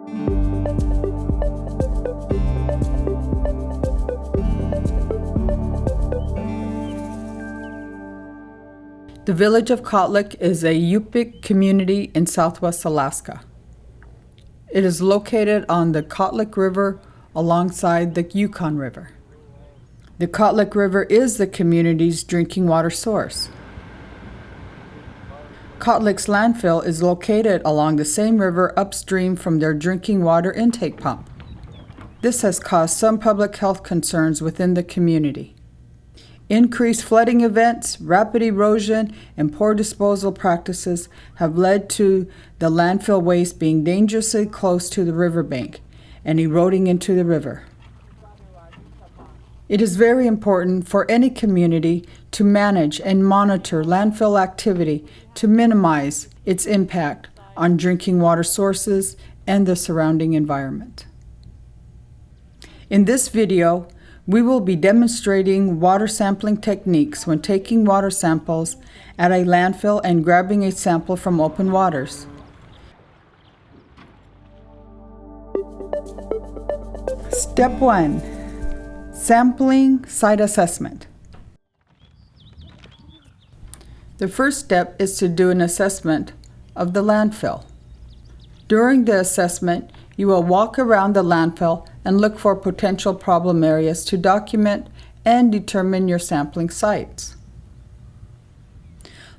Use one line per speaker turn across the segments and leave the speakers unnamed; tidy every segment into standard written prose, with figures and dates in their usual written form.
The village of Kotlik is a Yupik community in southwest Alaska. It is located on the Kotlik River alongside the Yukon River. The Kotlik River is the community's drinking water source. Kotlik's landfill is located along the same river upstream from their drinking water intake pump. This has caused some public health concerns within the community. Increased flooding events, rapid erosion, and poor disposal practices have led to the landfill waste being dangerously close to the riverbank and eroding into the river. It is very important for any community to manage and monitor landfill activity to minimize its impact on drinking water sources and the surrounding environment. In this video, we will be demonstrating water sampling techniques when taking water samples at a landfill and grabbing a sample from open waters. Step 1. Sampling site assessment. The first step is to do an assessment of the landfill. During the assessment, you will walk around the landfill and look for potential problem areas to document and determine your sampling sites.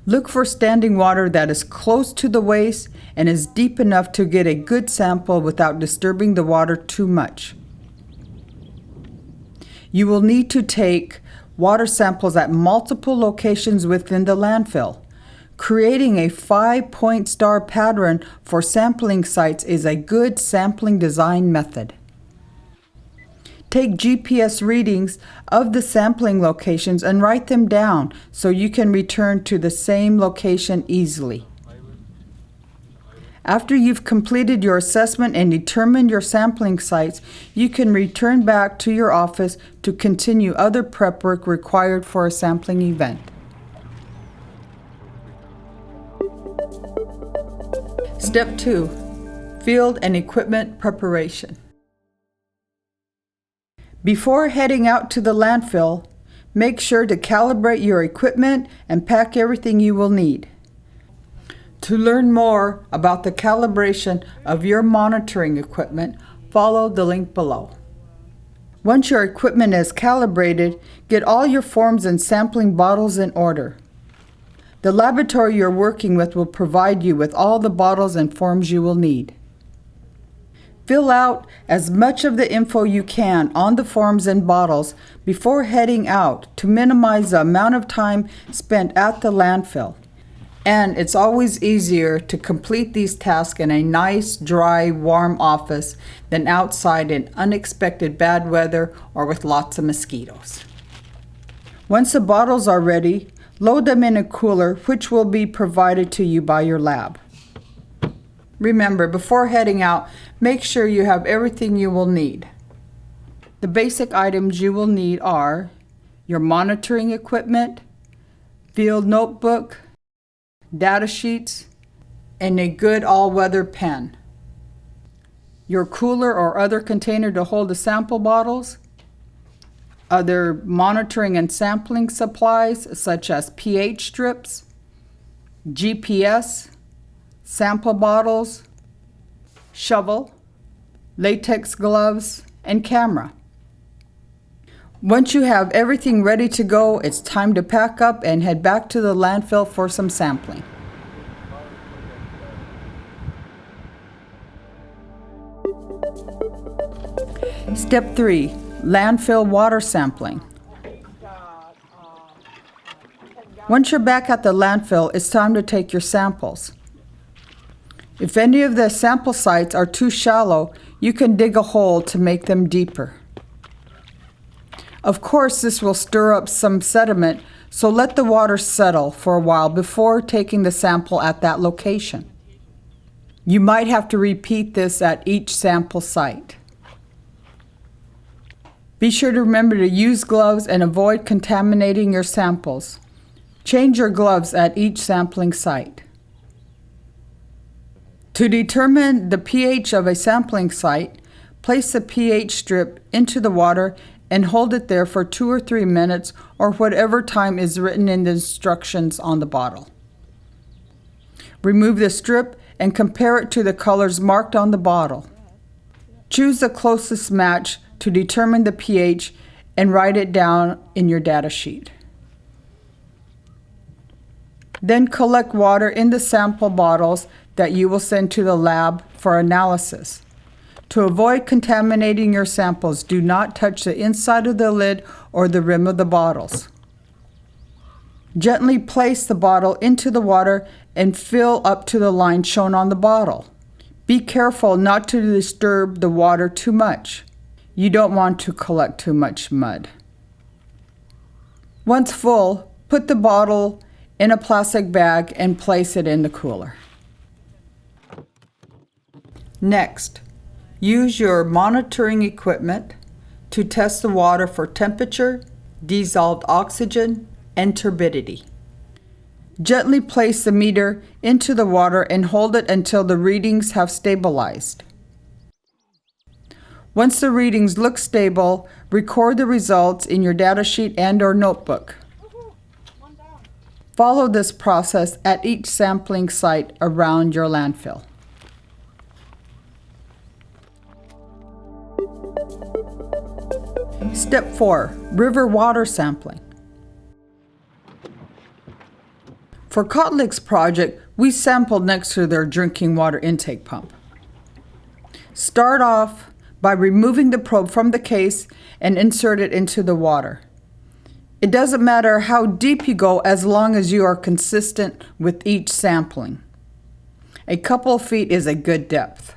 Look for standing water that is close to the waste and is deep enough to get a good sample without disturbing the water too much. You will need to take water samples at multiple locations within the landfill. Creating a 5-point star pattern for sampling sites is a good sampling design method. Take GPS readings of the sampling locations and write them down so you can return to the same location easily. After you've completed your assessment and determined your sampling sites, you can return back to your office to continue other prep work required for a sampling event. Step 2. Field and equipment preparation. Before heading out to the landfill, make sure to calibrate your equipment and pack everything you will need. To learn more about the calibration of your monitoring equipment, follow the link below. Once your equipment is calibrated, get all your forms and sampling bottles in order. The laboratory you're working with will provide you with all the bottles and forms you will need. Fill out as much of the info you can on the forms and bottles before heading out to minimize the amount of time spent at the landfill. And it's always easier to complete these tasks in a nice, dry, warm office than outside in unexpected bad weather or with lots of mosquitoes. Once the bottles are ready, load them in a cooler, which will be provided to you by your lab. Remember, before heading out, make sure you have everything you will need. The basic items you will need are your monitoring equipment, field notebook, data sheets, and a good all-weather pen. Your cooler or other container to hold the sample bottles, other monitoring and sampling supplies such as pH strips, GPS, sample bottles, shovel, latex gloves, and camera. Once you have everything ready to go, it's time to pack up and head back to the landfill for some sampling. Step 3. Landfill water sampling. Once you're back at the landfill, it's time to take your samples. If any of the sample sites are too shallow, you can dig a hole to make them deeper. Of course, this will stir up some sediment, so let the water settle for a while before taking the sample at that location. You might have to repeat this at each sample site. Be sure to remember to use gloves and avoid contaminating your samples. Change your gloves at each sampling site. To determine the pH of a sampling site, place the pH strip into the water and hold it there for 2 or 3 minutes or whatever time is written in the instructions on the bottle. Remove the strip and compare it to the colors marked on the bottle. Choose the closest match to determine the pH and write it down in your data sheet. Then collect water in the sample bottles that you will send to the lab for analysis. To avoid contaminating your samples, do not touch the inside of the lid or the rim of the bottles. Gently place the bottle into the water and fill up to the line shown on the bottle. Be careful not to disturb the water too much. You don't want to collect too much mud. Once full, put the bottle in a plastic bag and place it in the cooler. Next, use your monitoring equipment to test the water for temperature, dissolved oxygen, and turbidity. Gently place the meter into the water and hold it until the readings have stabilized. Once the readings look stable, record the results in your data sheet and/or notebook. Follow this process at each sampling site around your landfill. Step 4. River water sampling. For Kotlik's project, we sampled next to their drinking water intake pump. Start off by removing the probe from the case and insert it into the water. It doesn't matter how deep you go as long as you are consistent with each sampling. A couple of feet is a good depth.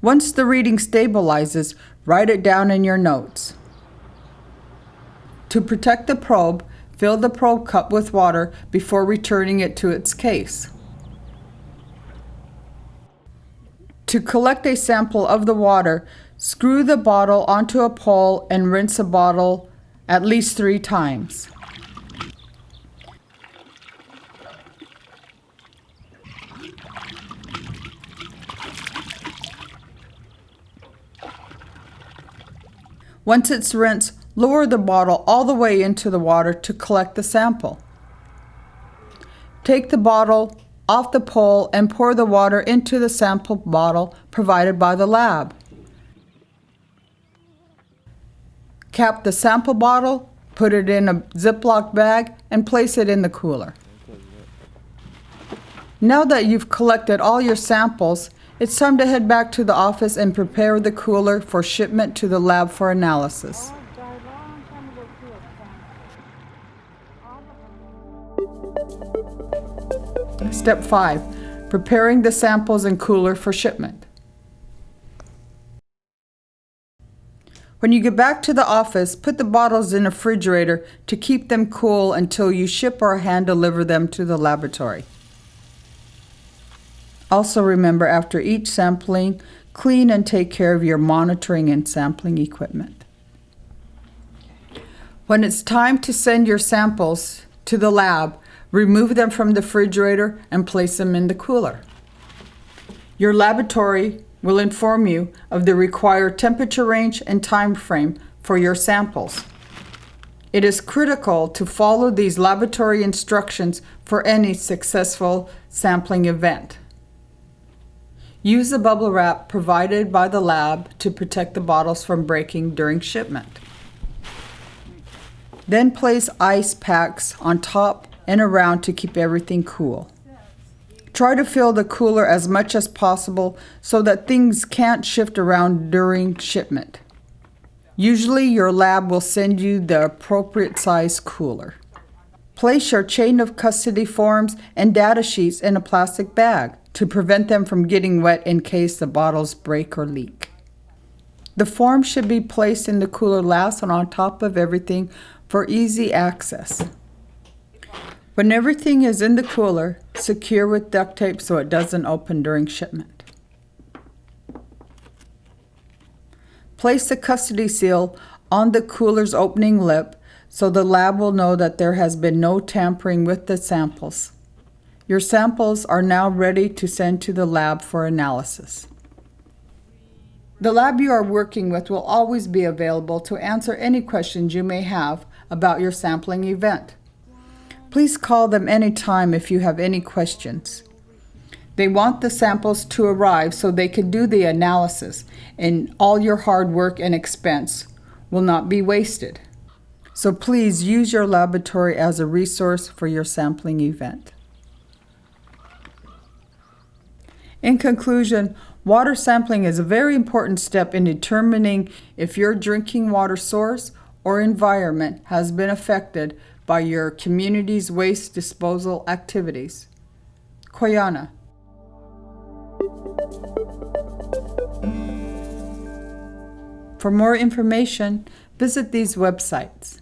Once the reading stabilizes, write it down in your notes. To protect the probe, fill the probe cup with water before returning it to its case. To collect a sample of the water, screw the bottle onto a pole and rinse the bottle at least 3 times. Once it's rinsed, lower the bottle all the way into the water to collect the sample. Take the bottle off the pole and pour the water into the sample bottle provided by the lab. Cap the sample bottle, put it in a Ziploc bag, and place it in the cooler. Now that you've collected all your samples, it's time to head back to the office and prepare the cooler for shipment to the lab for analysis. Step 5. Preparing the samples and cooler for shipment. When you get back to the office, put the bottles in a refrigerator to keep them cool until you ship or hand deliver them to the laboratory. Also remember, after each sampling, clean and take care of your monitoring and sampling equipment. When it's time to send your samples to the lab, remove them from the refrigerator and place them in the cooler. Your laboratory will inform you of the required temperature range and time frame for your samples. It is critical to follow these laboratory instructions for any successful sampling event. Use the bubble wrap provided by the lab to protect the bottles from breaking during shipment. Then place ice packs on top and around to keep everything cool. Try to fill the cooler as much as possible so that things can't shift around during shipment. Usually your lab will send you the appropriate size cooler. Place your chain of custody forms and data sheets in a plastic bag to prevent them from getting wet in case the bottles break or leak. The form should be placed in the cooler last and on top of everything for easy access. When everything is in the cooler, secure with duct tape so it doesn't open during shipment. Place the custody seal on the cooler's opening lip so the lab will know that there has been no tampering with the samples. Your samples are now ready to send to the lab for analysis. The lab you are working with will always be available to answer any questions you may have about your sampling event. Please call them anytime if you have any questions. They want the samples to arrive so they can do the analysis, and all your hard work and expense will not be wasted. So please use your laboratory as a resource for your sampling event. In conclusion, water sampling is a very important step in determining if your drinking water source or environment has been affected by your community's waste disposal activities. Koyana. For more information, visit these websites.